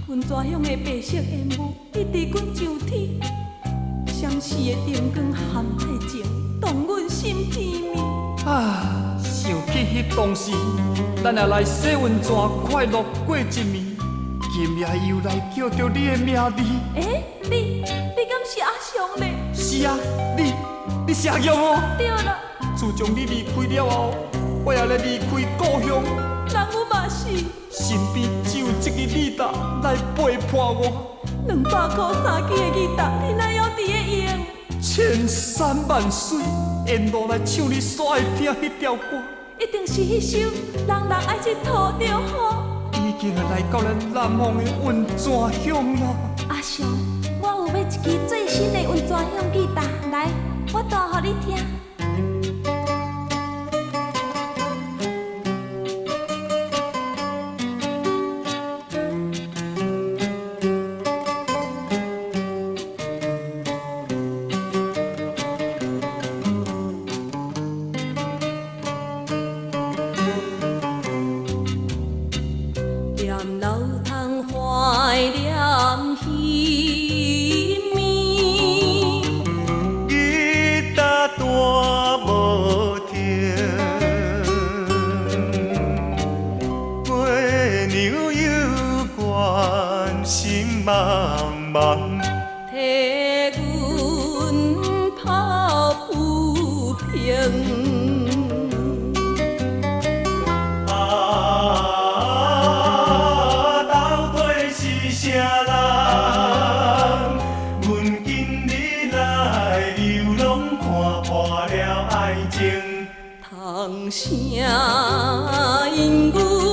阮遮乡的白色烟雾一直滚上天，相思的灯光含爱情，动阮心甜蜜。想起迄当时，咱也来洗温泉快乐过一暝，今夜又来叫着你的名字。你敢是阿雄呢？是啊，你是阿勇哦。对了，自从你离开了后，我也来离开故乡，人我嘛是。身边只有这个你达来陪伴我。200块3支的吉他，你哪有伫咧用？千山万水，沿路来唱你所爱听迄条歌。一定是迄首《人人爱佚佗就好》。已经来到咱南方的温泉乡了。阿雄，我有买一支最新的温泉乡吉他，来，我弹互你听。替阮抱不平。到底是啥人？阮今日来流浪，看破了爱情。通声因阮。